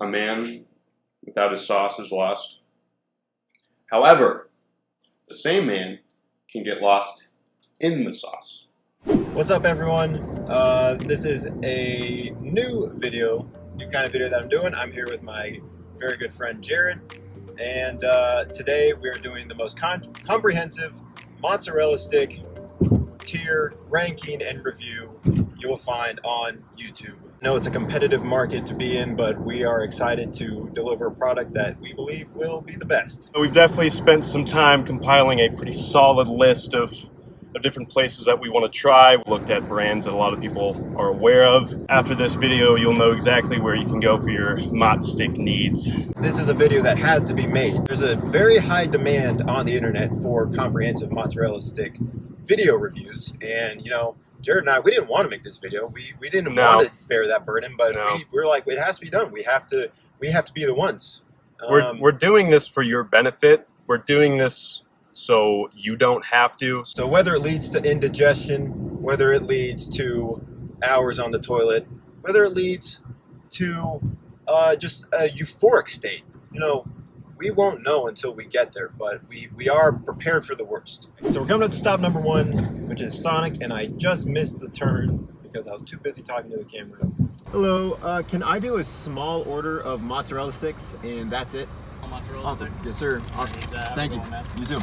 A man without his sauce is lost. However, the same man can get lost in the sauce. What's up, everyone? This is a new kind of video that I'm doing. I'm here with my very good friend Jared, and today we're doing the most comprehensive mozzarella stick tier ranking and review you will find on YouTube. I know it's a competitive market to be in, but we are excited to deliver a product that we believe will be the best. We've definitely spent some time compiling a pretty solid list of different places that we want to try. We looked at brands that a lot of people are aware of. After this video, you'll know exactly where you can go for your mozz stick needs. This is a video that had to be made. There's a very high demand on the internet for comprehensive mozzarella stick video reviews, and you know, Jared and I, we didn't want to make this video. We didn't want to bear that burden, but we're like, it has to be done. We have to be the ones. We're doing this for your benefit. We're doing this so you don't have to. So whether it leads to indigestion, whether it leads to hours on the toilet, whether it leads to just a euphoric state, you know, we won't know until we get there, but we are prepared for the worst. So we're coming up to stop number 1, which is Sonic, and I just missed the turn because I was too busy talking to the camera. Hello, can I do a small order of mozzarella sticks, and that's it? Mozzarella Awesome. stick? Yes, sir. Awesome. Thank you. You too.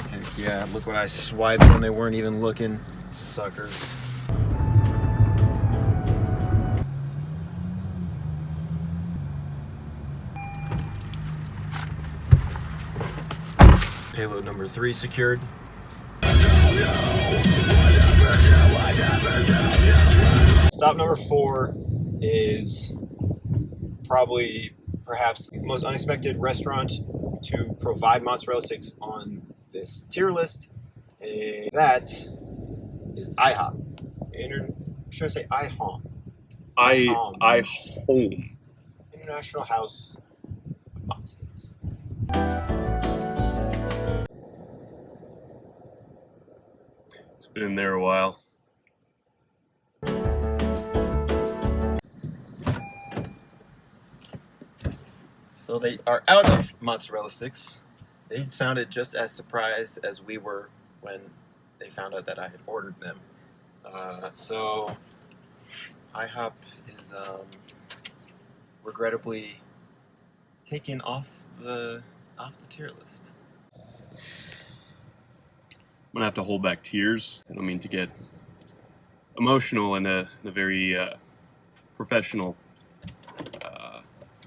Heck yeah, look what I swiped when they weren't even looking. Suckers. Payload number 3 secured. Stop number 4 is perhaps the most unexpected restaurant to provide mozzarella sticks on this tier list, and that is IHOP. Should I say IHOM? IHOM. International House of Mozz Sticks. It's been in there a while. So they are out of mozzarella sticks. They sounded just as surprised as we were when they found out that I had ordered them. So IHOP is regrettably taken off the tier list. I'm gonna have to hold back tears. I don't mean to get emotional in a very professional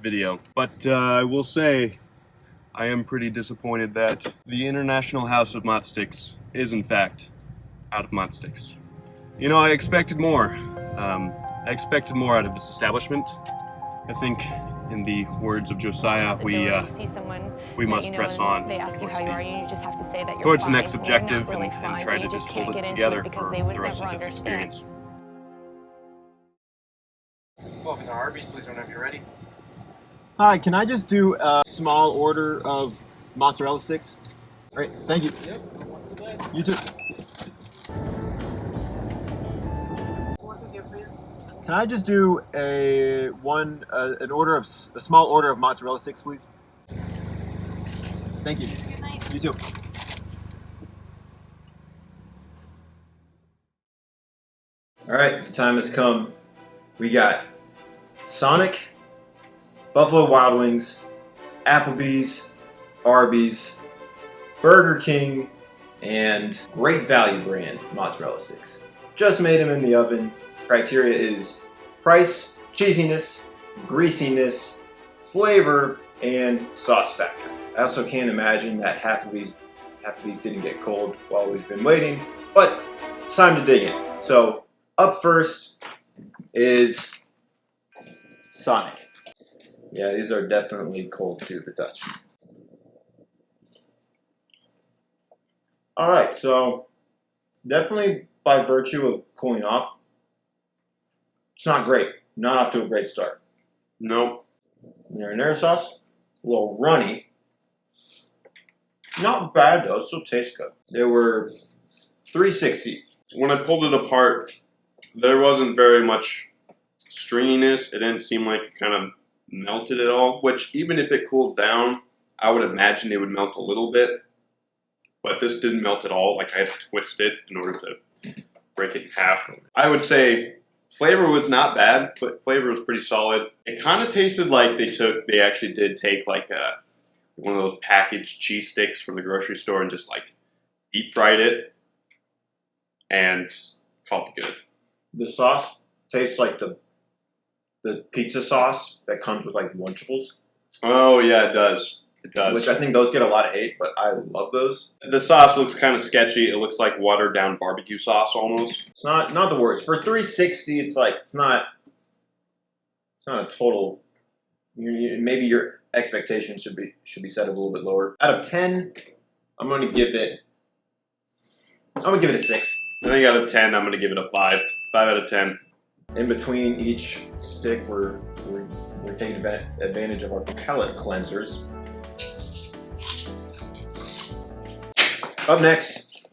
video, but I will say I am pretty disappointed that the International House of Mozz Sticks is in fact out of mozz sticks. You know, I expected more. I expected more out of this establishment. I think, in the words of Josiah, we must press on. They ask you how you are, you just have to say that you're towards fine, the next objective really and fine, try but to you just can't hold get it into together because for they would the rest of never this understand. experience. Welcome to Arby's, please whenever you're ready. Hi, can I just do a small order of mozzarella sticks? All right, thank you. Yep, one for that. You too. Can I just do a small order of mozzarella sticks, please? Thank you. Good night. You too. All right, the time has come. We got Sonic, Buffalo Wild Wings, Applebee's, Arby's, Burger King, and Great Value brand mozzarella sticks. Just made them in the oven. Criteria is price, cheesiness, greasiness, flavor, and sauce factor. I also can't imagine that half of these didn't get cold while we've been waiting, but it's time to dig in. So up first is Sonic. Yeah, these are definitely cold to the touch. Alright, so definitely by virtue of cooling off, it's not great. Not off to a great start. Nope. Marinara sauce, a little runny. Not bad though. It still tastes good. They were $3.60. When I pulled it apart, there wasn't very much stringiness. It didn't seem like it kind of melted at all, which even if it cools down, I would imagine it would melt a little bit. But this didn't melt at all. Like I had to twist it in order to break it in half. I would say flavor was not bad, but flavor was pretty solid. It kind of tasted like they actually did take like one of those packaged cheese sticks from the grocery store and just like deep fried it and called it good. The sauce tastes like the pizza sauce that comes with like Lunchables. Oh yeah, it does. It does. Which I think those get a lot of hate, but I love those. The sauce looks kind of sketchy. It looks like watered down barbecue sauce almost. It's not the worst. For $3.60, it's like it's not a total. Maybe your expectations should be set a little bit lower. Out of 10, I'm gonna give it a 6. I think out of 10, I'm going to give it a 5. 5 out of 10. In between each stick, we're taking advantage of our palate cleansers. Up next,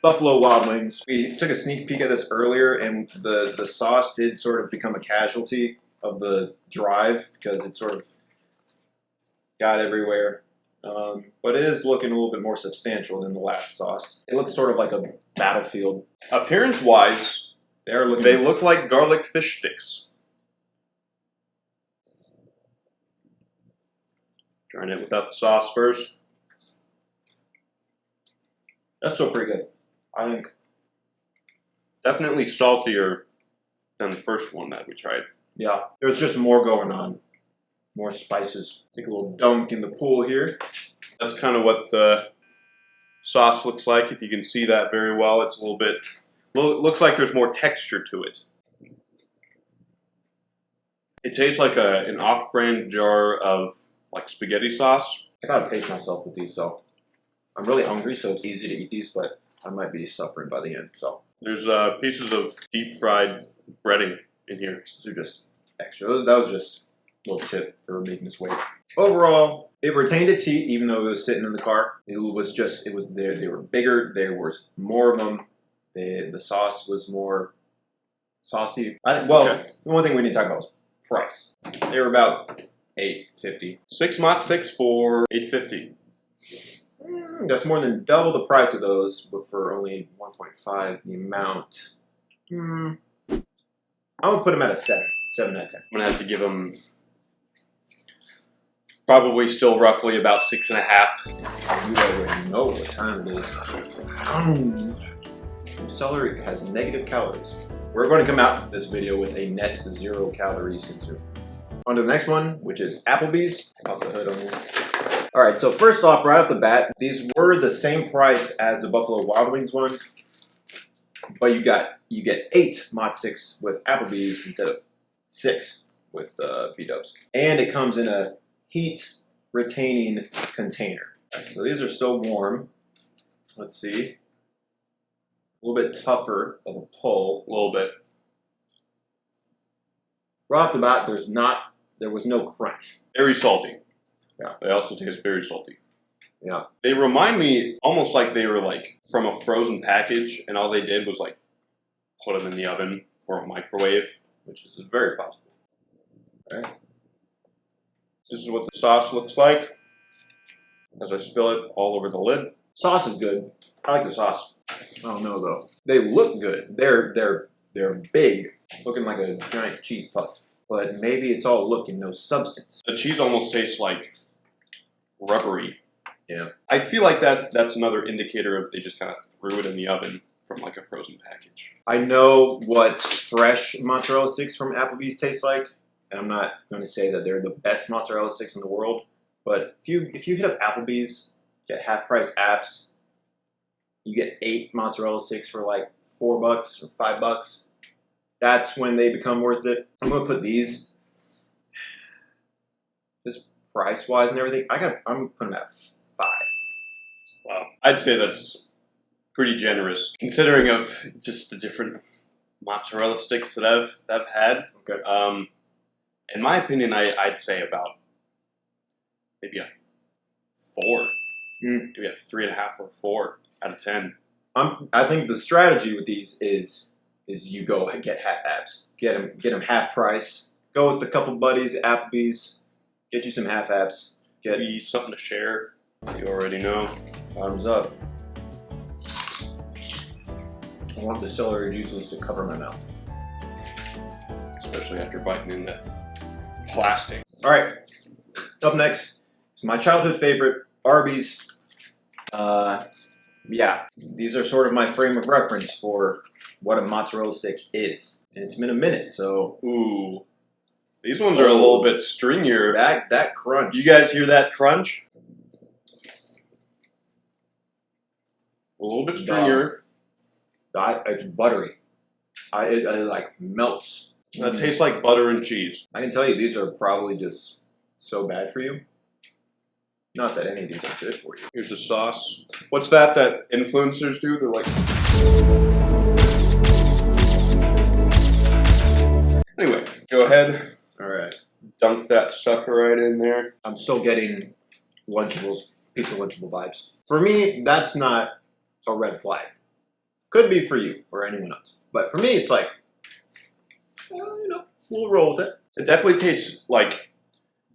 Buffalo Wild Wings. We took a sneak peek at this earlier, and the sauce did sort of become a casualty of the drive because it sort of got everywhere. But it is looking a little bit more substantial than the last sauce. It looks sort of like a battlefield. Appearance-wise, they look like garlic fish sticks. Trying it without the sauce first. That's still pretty good, I think. Definitely saltier than the first one that we tried. Yeah, there's just more going on. More spices. Take a little dunk in the pool here. That's kind of what the sauce looks like. If you can see that very well, it's a little bit, looks like there's more texture to it. It tastes like an off-brand jar of like spaghetti sauce. I gotta pace myself with these, so I'm really hungry, so it's easy to eat these, but I might be suffering by the end. So there's pieces of deep fried breading in here. These are just extra. That was just a little tip for making this weight. Overall, it retained its heat even though it was sitting in the car. It was there. They were bigger. There was more of them. The sauce was more saucy. The one thing we didn't talk about was price. They were about $8.50. 6 mozz sticks for $8.50. That's more than double the price of those, but for only 1.5 the amount. I'm gonna put them at a 7. 7 out of 10. I'm gonna have to give them probably still roughly about 6.5. You already know what time it is. Celery has negative calories. We're going to come out this video with a net 0 calories consumed. On to the next one, which is Applebee's. Pop the hood on this. All right, so first off, right off the bat, these were the same price as the Buffalo Wild Wings one, but you get 8 mozz sticks with Applebee's instead of 6 with B-dubs. And it comes in a heat-retaining container. So these are still warm. Let's see. A little bit tougher of a pull. A little bit. Right off the bat, there was no crunch. Very salty. Yeah. They also taste very salty. Yeah. They remind me almost like they were like from a frozen package and all they did was like put them in the oven or a microwave, which is very possible. Okay. This is what the sauce looks like as I spill it all over the lid. Sauce is good. I like the sauce. I don't know though. They look good. They're big, looking like a giant cheese puff. But maybe it's all look and no substance. The cheese almost tastes like rubbery. Yeah. I feel like that's another indicator of they just kind of threw it in the oven from like a frozen package. I know what fresh mozzarella sticks from Applebee's taste like, and I'm not going to say that they're the best mozzarella sticks in the world, but if you hit up Applebee's, get half price apps, you get 8 mozzarella sticks for like $4 or $5. That's when they become worth it. I'm going to put these, this price-wise and everything, I'm putting them at 5. Wow. I'd say that's pretty generous, considering of just the different mozzarella sticks that I've had. Okay. In my opinion, I'd say about maybe a 4. maybe a 3.5 or 4 out of 10. I think the strategy with these is you go and get half abs. Get them half price. Go with a couple buddies, Applebee's. Get you some half abs. Get Maybe something to share. You already know. bottoms up. I want the celery juices to cover my mouth. Especially after biting into plastic. All right. Up next is my childhood favorite, Arby's. Yeah, these are sort of my frame of reference for what a mozzarella stick is. And it's been a minute, so Ooh. These ones are a little bit stringier. that crunch. You guys hear that crunch? A little bit stringier. It's buttery. It like melts. That tastes like butter and cheese. I can tell you, these are probably just so bad for you. Not that any of these are good for you. Here's the sauce. What's that influencers do? They're like... Anyway, go ahead. All right. Dunk that sucker right in there. I'm still getting Lunchables, pizza Lunchable vibes. For me, that's not a red flag. Could be for you or anyone else. But for me, it's like, well, you know, we'll roll with it. It definitely tastes like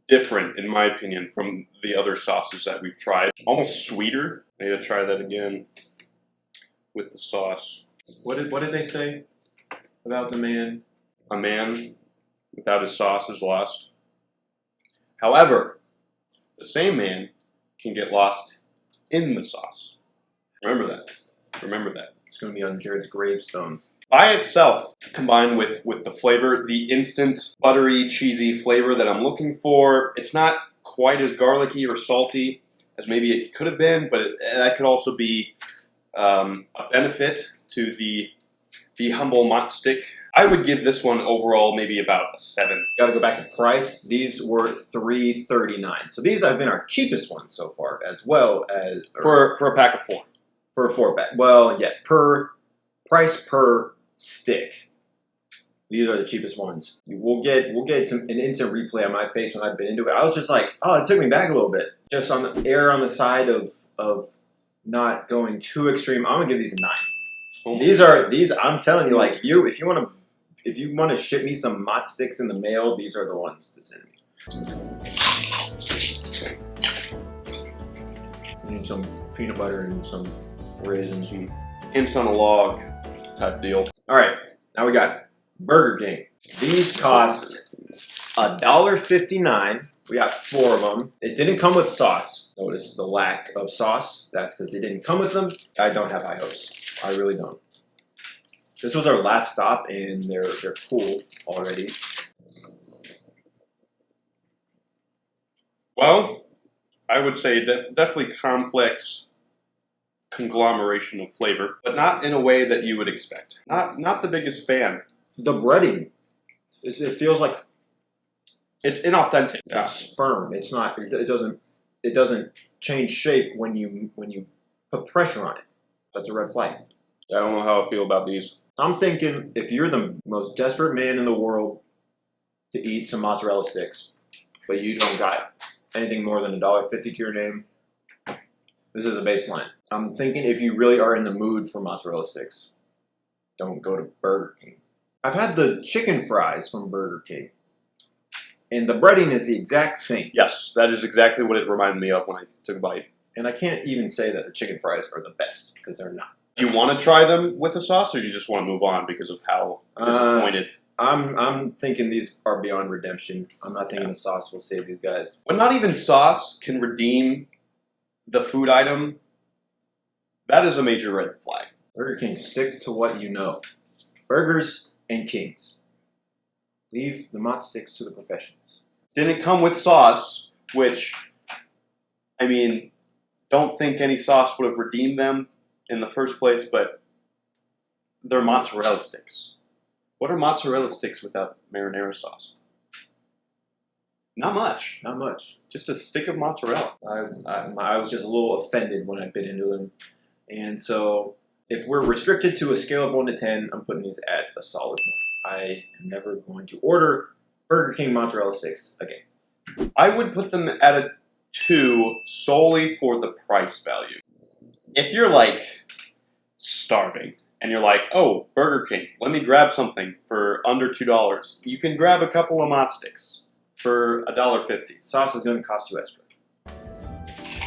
different, in my opinion, from the other sauces that we've tried. Almost sweeter. I need to try that again with the sauce. What did they say about the man? A man without his sauce is lost. However, the same man can get lost in the sauce. Remember that. Remember that. It's going to be on Jared's gravestone. By itself, combined with the flavor, the instant buttery, cheesy flavor that I'm looking for, it's not quite as garlicky or salty as maybe it could have been, but that could also be a benefit to the humble mott stick. I would give this one overall maybe about a 7. Got to go back to price. These were $3.39. So these have been our cheapest ones so far, as well as For a pack of 4. for a 4-pack. Well, yes, price per stick. These are the cheapest ones. We'll get an instant replay on my face when I've been into it. I was just like, oh, it took me back a little bit. Just on the side of not going too extreme. I'm gonna give these a 9. Oh. These. I'm telling you, like, if you want to ship me some mott sticks in the mail, these are the ones to send me. I need some peanut butter and some raisins. Hints on a log type deal. All right, now we got Burger King. These cost $1.59. We got 4 of them. It didn't come with sauce. Notice the lack of sauce. That's because they didn't come with them. I don't have high hopes. I really don't. This was our last stop, and they're cool already. Well, I would say definitely complex conglomeration of flavor, but not in a way that you would expect. Not the biggest fan. The breading, it feels like It's inauthentic. Yeah. it's firm. It's not. It doesn't change shape when you put pressure on it. That's a red flag. I don't know how I feel about these. I'm thinking if you're the most desperate man in the world to eat some mozzarella sticks, but you don't got anything more than $1.50 to your name, this is a baseline. I'm thinking if you really are in the mood for mozzarella sticks, don't go to Burger King. I've had the chicken fries from Burger King, and the breading is the exact same. Yes, that is exactly what it reminded me of when I took a bite. And I can't even say that the chicken fries are the best, because they're not. Do you want to try them with the sauce, or do you just want to move on because of how disappointed? I'm thinking these are beyond redemption. I'm not thinking the sauce will save these guys. When not even sauce can redeem the food item, that is a major red flag. Burger King, stick to what you know. Burgers and Kings. Leave the mott sticks to the professionals. Didn't come with sauce, which, I mean, don't think any sauce would have redeemed them in the first place, but they're mozzarella sticks. What are mozzarella sticks without marinara sauce? Not much. Not much. Just a stick of mozzarella. I was just a little offended when I bit into them. And so, if we're restricted to a scale of 1 to 10, I'm putting these at a solid 1. I am never going to order Burger King mozzarella sticks again. I would put them at a 2 solely for the price value. If you're like starving and you're like, oh, Burger King, let me grab something for under $2, you can grab a couple of mozz sticks for $1.50. Sauce is going to cost you extra.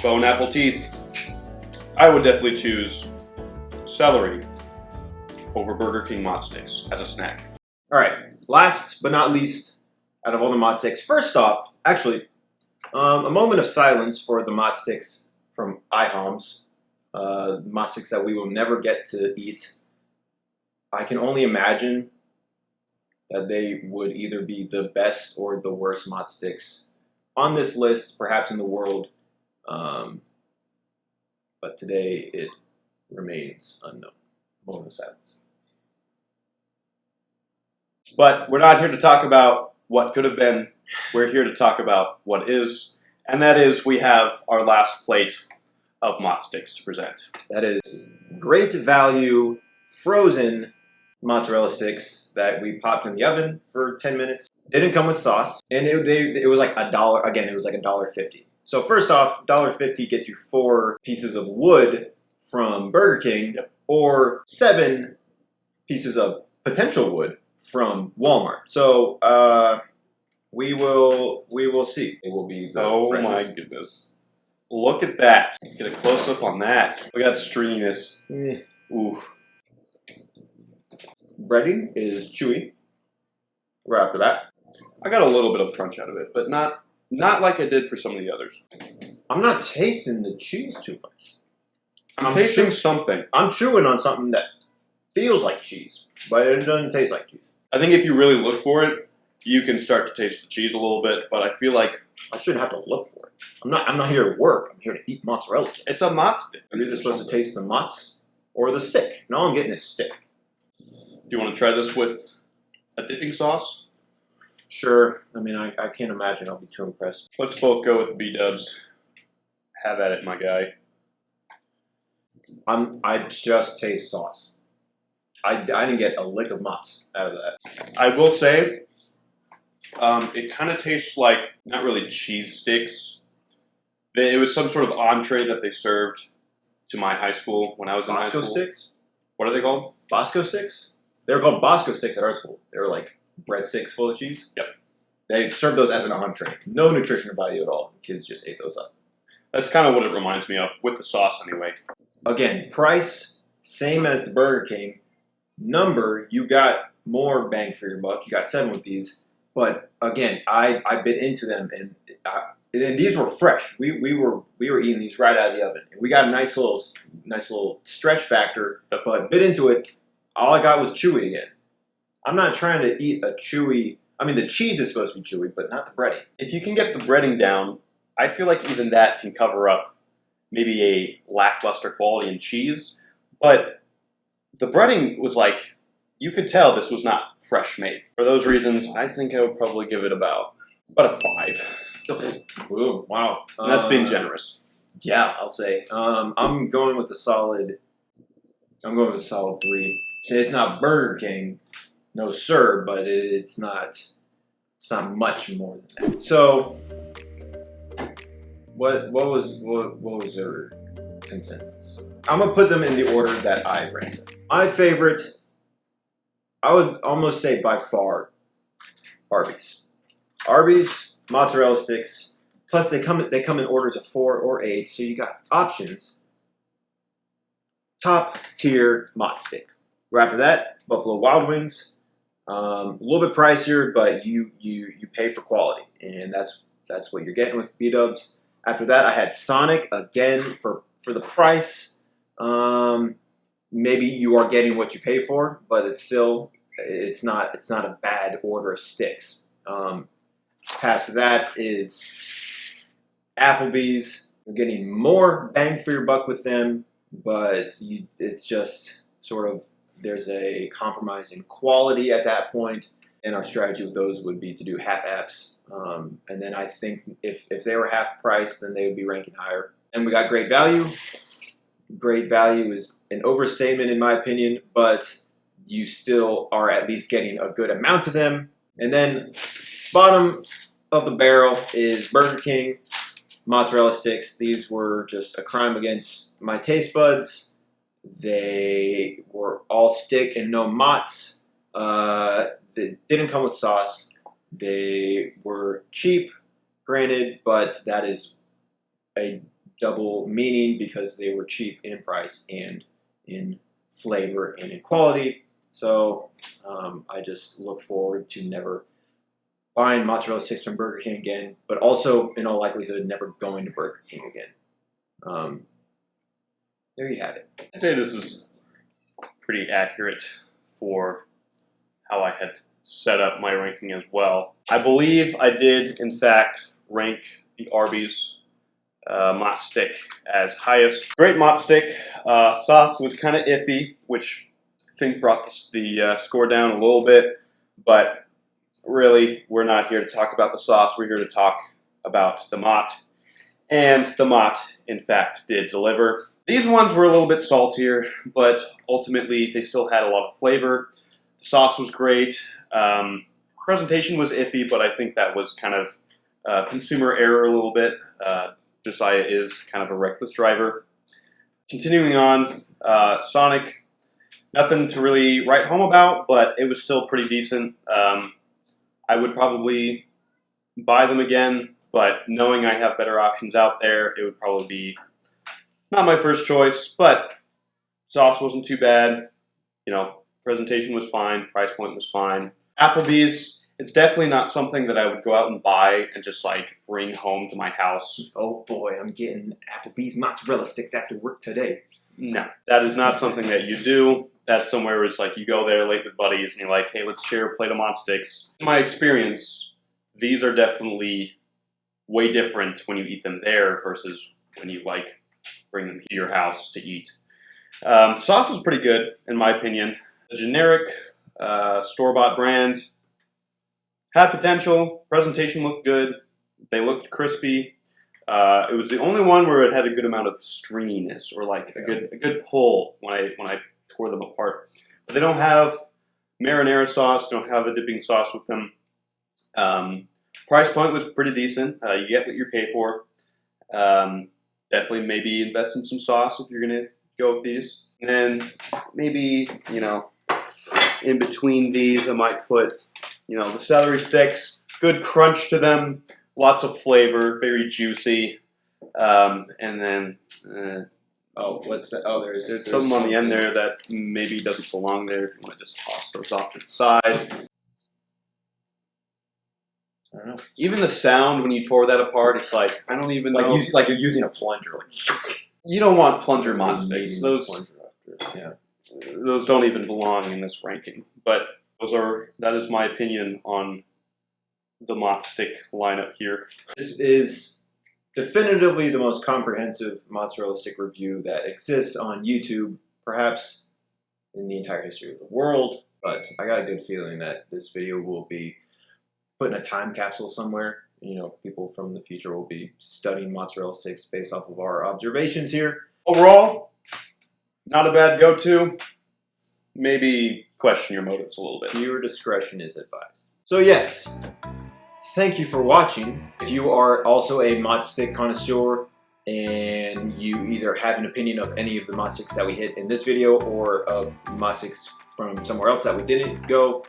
Bone apple teeth. I would definitely choose celery over Burger King mozz sticks as a snack. All right, last but not least, out of all the mozz sticks, first off, actually, a moment of silence for the mozz sticks from IHOMS, mozz sticks that we will never get to eat. I can only imagine that they would either be the best or the worst mozz sticks on this list, perhaps in the world. But today it remains unknown. Moment of silence. But we're not here to talk about what could have been. We're here to talk about what is. And that is, we have our last plate of mozz sticks to present. That is great value frozen mozzarella sticks that we popped in the oven for 10 minutes. They didn't come with sauce, and it was like $1. Again, it was like $1.50. So first off, $1.50 gets you 4 pieces of wood from Burger King, or 7 pieces of potential wood from Walmart. So we will see. It will be the Oh freshest. my goodness. Look at that. Get a close up on that. Look at that stringiness. Ooh. Breading is chewy. Right after that, I got a little bit of crunch out of it, but not like I did for some of the others. I'm not tasting the cheese too much. I'm tasting something. I'm chewing on something that feels like cheese, but it doesn't taste like cheese. I think if you really look for it, you can start to taste the cheese a little bit, but I feel like I shouldn't have to look for it. I'm not here to work. I'm here to eat mozzarella sticks. it's a mozz stick. You're either supposed to taste the mozz or the stick. No, I'm getting a stick. Do you want to try this with a dipping sauce? Sure. I mean, I can't imagine I'll be too impressed. Let's both go with B-dubs. Have at it, my guy. I just taste sauce. I didn't get a lick of mozz out of that. I will say, it kind of tastes like, not really cheese sticks. It was some sort of entree that they served to my high school when I was in high Bosco school. sticks? What are they called? Bosco sticks? They were called Bosco sticks at our school. They were like breadsticks full of cheese. Yep. They served those as an entree. No nutritional value at all. Kids just ate those up. That's kind of what it reminds me of, with the sauce anyway. Again, price, same as the Burger King. Number, you got more bang for your buck. You got 7 with these. But again, I bit into them, and these were fresh. We were eating these right out of the oven. And we got a nice little stretch factor, but bit into it. All I got was chewy again. I'm not trying to eat a chewy. I mean, the cheese is supposed to be chewy, but not the breading. If you can get the breading down, I feel like even that can cover up maybe a lackluster quality in cheese. But the breading was like, you could tell this was not fresh made. For those reasons, I think I would probably give it about a 5. Ooh, wow. And that's being generous. Yeah, I'll say. I'm going with a solid 3. It's not Burger King, no sir, but it's not much more than that. So, what was their consensus? I'm gonna put them in the order that I ranked them. My favorite, I would almost say by far, Arby's. Arby's mozzarella sticks. Plus, they come in orders of 4 or 8, so you got options. Top tier mozz stick. Right after that, Buffalo Wild Wings. A little bit pricier, but you pay for quality, and that's what you're getting with B-dubs. After that, I had Sonic again for the price. Maybe you are getting what you pay for, but it's not a bad order of sticks. Past that is Applebee's. You're getting more bang for your buck with them, but it's just sort of, there's a compromise in quality at that point, and our strategy with those would be to do half apps. And then I think if they were half price, then they would be ranking higher. And we got great value. Great value is an overstatement in my opinion, but you still are at least getting a good amount of them. And then bottom of the barrel is Burger King. mozzarella sticks. These were just a crime against my taste buds. They were all stick and no mozz. They didn't come with sauce. They were cheap, granted, but that is a double meaning because they were cheap in price and in flavor and in quality. So I just look forward to never buying mozzarella sticks from Burger King again, but also in all likelihood never going to Burger King again. There you have it. I'd say this is pretty accurate for how I had set up my ranking as well. I believe I did, in fact, rank the Arby's mozz stick as highest. Great mozz stick. Sauce was kind of iffy, which I think brought the score down a little bit, but really, we're not here to talk about the sauce. We're here to talk about the mozz. And the mozz, in fact, did deliver. These ones were a little bit saltier, but ultimately they still had a lot of flavor. The sauce was great. Presentation was iffy, but I think that was kind of consumer error a little bit. Josiah is kind of a reckless driver. Continuing on, Sonic, nothing to really write home about, but it was still pretty decent. I would probably buy them again, but knowing I have better options out there, it would probably be not my first choice, but sauce wasn't too bad. You know, presentation was fine, price point was fine. Applebee's, it's definitely not something that I would go out and buy and just like bring home to my house. Oh boy, I'm getting Applebee's mozzarella sticks after work today. No, that is not something that you do. That's somewhere where it's like you go there late with buddies and you're like, hey, let's share a plate of mozz sticks. In my experience, these are definitely way different when you eat them there versus when you like bring them to your house to eat. Sauce is pretty good, in my opinion. The generic store-bought brand had potential. Presentation looked good. They looked crispy. It was the only one where it had a good amount of stringiness or like a good pull when I tore them apart. But they don't have marinara sauce. Don't have a dipping sauce with them. Price point was pretty decent. You get what you pay for. Definitely maybe invest in some sauce if you're gonna go with these. And then maybe, you know, in between these I might put, you know, the celery sticks. Good crunch to them. Lots of flavor. Very juicy. And then Oh, what's that? Oh, there's something on the end there that maybe doesn't belong there. If you want to just toss those off to the side. I don't know. Even the sound when you tore that apart, it's like, I don't even know. Like you're using a plunger. Like, you don't want plunger mozz sticks. Those Those don't even belong in this ranking. But that is my opinion on the mozz stick lineup here. This is definitively the most comprehensive mozzarella stick review that exists on YouTube, perhaps in the entire history of the world. But I got a good feeling that this video will be put in a time capsule somewhere. You know, people from the future will be studying mozzarella sticks based off of our observations here. Overall, not a bad go-to. Maybe question your motives a little bit. Viewer discretion is advised. So yes, thank you for watching. If you are also a mozz stick connoisseur and you either have an opinion of any of the mozz sticks that we hit in this video or of mozz sticks from somewhere else that we didn't go,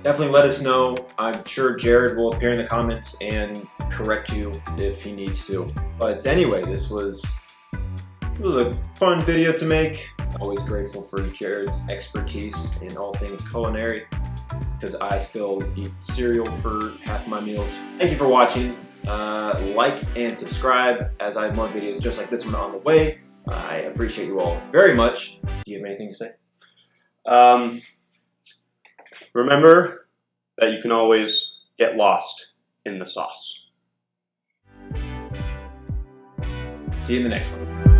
definitely let us know. I'm sure Jared will appear in the comments and correct you if he needs to. But anyway, it was a fun video to make. Always grateful for Jared's expertise in all things culinary, because I still eat cereal for half my meals. Thank you for watching. Like and subscribe, as I have more videos just like this one on the way. I appreciate you all very much. Do you have anything to say? Remember that you can always get lost in the sauce. See you in the next one.